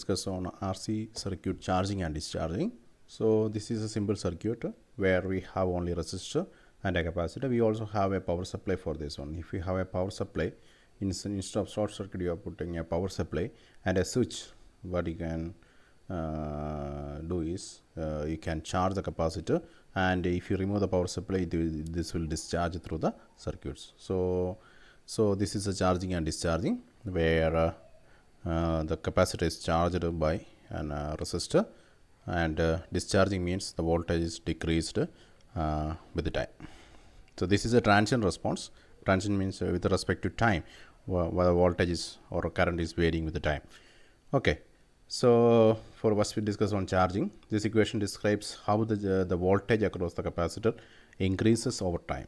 discuss on RC circuit charging and discharging. So this is a simple circuit where we have only resistor and a capacitor. We also have a power supply for this one. If you have a power supply, instead of short circuit, you are putting a power supply and a switch. What you can do is you can charge the capacitor, and if you remove the power supply, this will discharge through the circuits. So this is a charging and discharging where the capacitor is charged by an resistor, and discharging means the voltage is decreased with the time. So this is a transient response. Transient means with respect to time, where the voltage is or current is varying with the time. Okay. So for first we discuss on charging. This equation describes how the voltage across the capacitor increases over time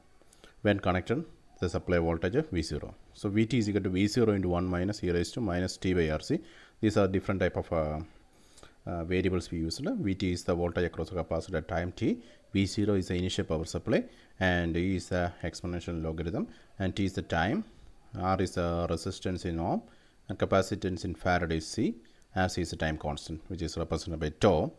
when connected the supply voltage of V0. So Vt is equal to V0 into 1 minus e raised to minus t by RC. These are different type of variables we use. Vt is the voltage across the capacitor at time t, V0 is the initial power supply, and E is the exponential logarithm, and t is the time, R is the resistance in ohm, and capacitance in farad is C, as is the time constant, which is represented by tau.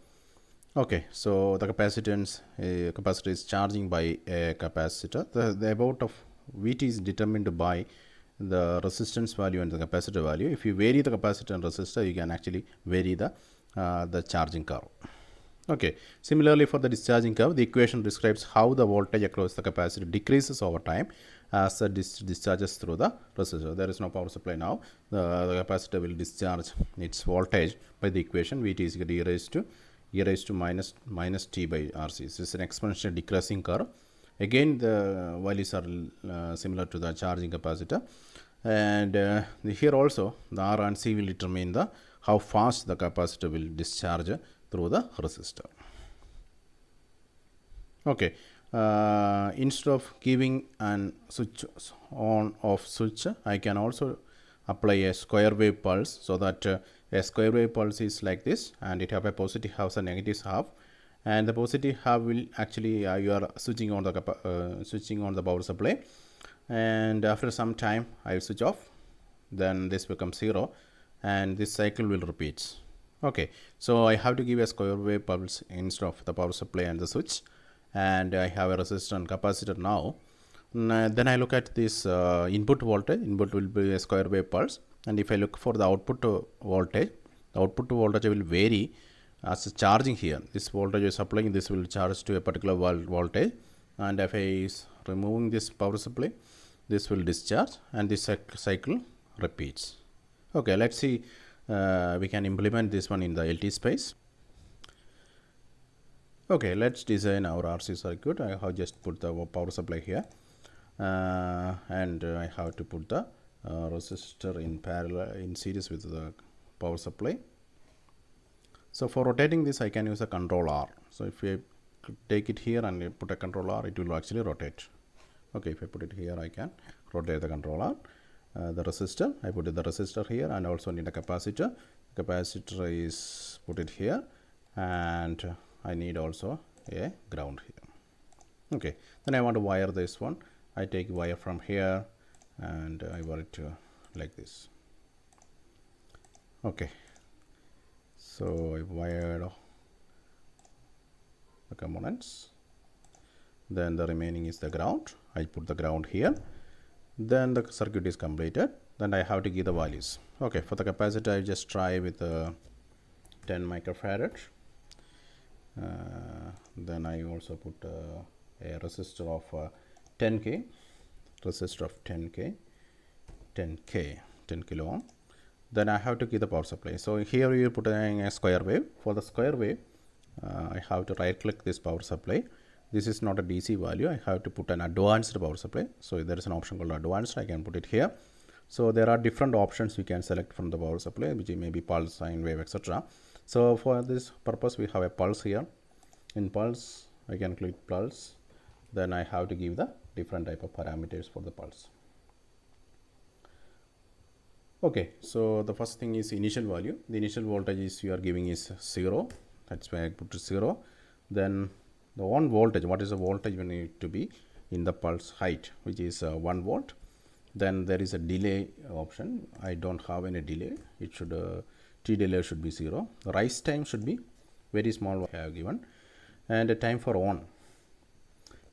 Okay, so the capacitor is charging by a capacitor. The amount of Vt is determined by the resistance value and the capacitor value. If you vary the capacitor and resistor, you can actually vary the charging curve. Okay, similarly for the discharging curve, the equation describes how the voltage across the capacitor decreases over time as the discharges through the resistor. There is no power supply now. The capacitor will discharge its voltage by the equation Vt is equal to e raised to minus t by RC. This is an exponential decreasing curve. Again, the values are similar to the charging capacitor, and here also the R and C will determine how fast the capacitor will discharge through the resistor. Okay, instead of giving an switch on off switch, I can also apply a square wave pulse, so that a square wave pulse is like this, and it have a positive half and negative half. And the positive half will actually you are switching on the power supply, and after some time I will switch off, then this becomes 0, and this cycle will repeat. Okay, so I have to give a square wave pulse instead of the power supply and the switch, and I have a resistor and capacitor now. Then I look at this input voltage. Input will be a square wave pulse, and if I look for the output voltage, the output voltage will vary as charging here. This voltage is applying, this will charge to a particular voltage, and if I is removing this power supply, this will discharge, and this cycle repeats. Okay, let's see, we can implement this one in the LTspice. Okay, let's design our RC circuit. I have just put the power supply here, and I have to put the resistor in parallel, in series with the power supply. So for rotating this, I can use a control R. So if I take it here and put a control R, it will actually rotate. Okay, if I put it here, I can rotate the control R. The resistor, I put the resistor here, and also need a capacitor. Capacitor is put it here, and I need also a ground here. Okay, then I want to wire this one. I take wire from here, and I wire it like this. Okay, so I wired the components. Then the remaining is the ground. I put the ground here. Then the circuit is completed. Then I have to give the values. Okay, for the capacitor, I just try with 10 microfarad. Then I also put a resistor of 10k, resistor of 10k, 10 kilo ohm. Then I have to give the power supply. So here you put a square wave. For the square wave, I have to right click this power supply. This is not a DC value. I have to put an advanced power supply. So there is an option called advanced. I can put it here. So there are different options we can select from the power supply, which may be pulse, sine wave, etc. So for this purpose, we have a pulse here. In pulse, I can click pulse. Then I have to give the different type of parameters for the pulse. Okay, so the first thing is initial value. The initial voltage is you are giving is 0. That's why I put 0. Then the on voltage, what is the voltage we need to be in the pulse height, which is 1 volt. Then there is a delay option. I don't have any delay. It should T delay should be 0. Rise time should be very small, I have given. And time for on.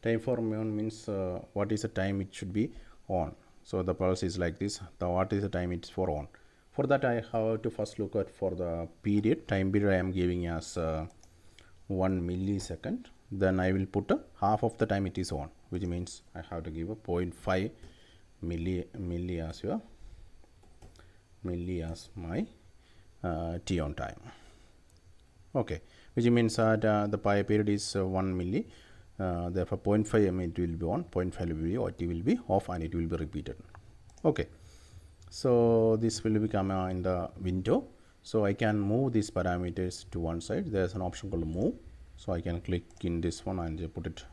Time for on means what is the time it should be on. So the pulse is like this. What is the time it's for on. For that I have to first look at for the period. Time period I am giving as 1 millisecond. Then I will put half of the time it is on, which means I have to give a 0.5 milli as my T on time. Okay, which means that the period is 1 milli. Therefore 0.5 it will be on, 0.5 will be or T will be off, and it will be repeated. Okay, so this will become in the window. So I can move these parameters to one side. There is an option called move. So I can click in this one and put it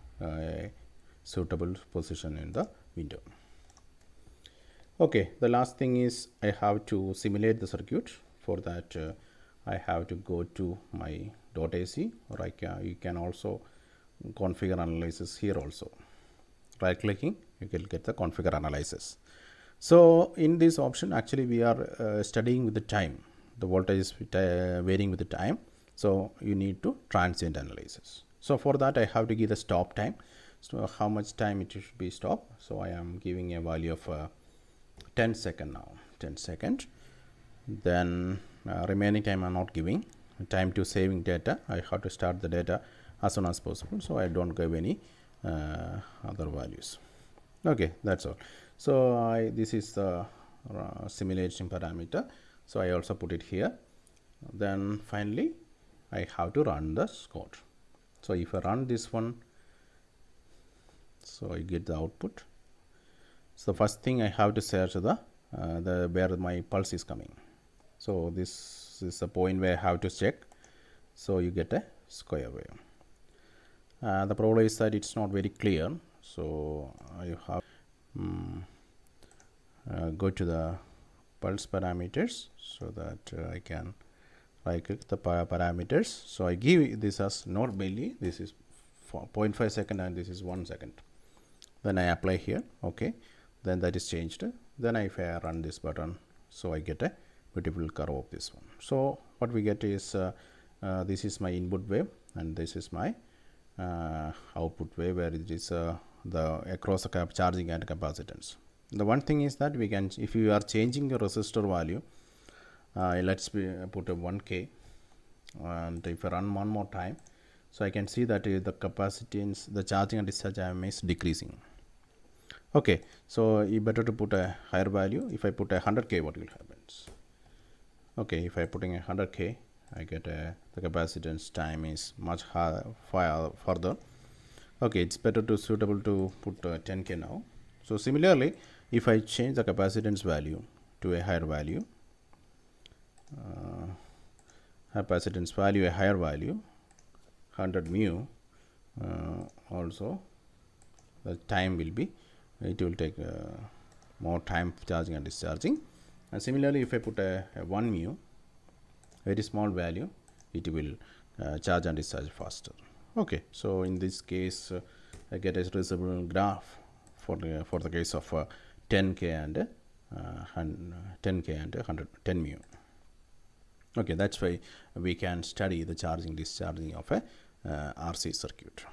suitable position in the window. Okay, the last thing is I have to simulate the circuit. For that I have to go to my .ac, or you can also configure analysis here also. Right clicking, you can get the configure analysis. So in this option actually we are studying with the time. The voltage is varying with the time. So you need to transient analysis. So for that I have to give the stop time. So how much time it should be stopped. So I am giving a value of 10 second now. 10 second. Then remaining time I am not giving. Time to saving data. I have to start the data as soon as possible. So I don't give any other values. Okay, that's all. So this is the simulation parameter. So I also put it here. Then finally I have to run the code. So if I run this one, so I get the output. So first thing I have to search the where my pulse is coming. So this is the point where I have to check. So you get a square wave. The problem is that it's not very clear. So you have go to the pulse parameters so that I can right click the parameters. So I give this as not milli, this is 0.5 second and this is 1 second. Then I apply here. Okay, then that is changed. Then if I run this button, so I get a beautiful curve of this one. So what we get is this is my input wave and this is my output wave, where it is the across the charging and capacitance. The one thing is that we can, if you are changing the resistor value, let's put a 1K, and if I run one more time, so I can see that the capacitance, the charging and discharge is decreasing. Okay, so you better to put a higher value. If I put a 100K, what will happen? Okay, if I putting a 100K, I get the capacitance time is much further. Okay, it's better to suitable to put 10K now. So similarly, if I change the capacitance value to a higher value, capacitance value a higher value, 100 mu, also the time will be, it will take more time charging and discharging. And similarly, if I put a 1 mu, very small value, it will charge and discharge faster. Okay, so in this case I get a reasonable graph for the case of 10K and 10K and 10 mu. Okay, that's why we can study the charging discharging of a RC circuit.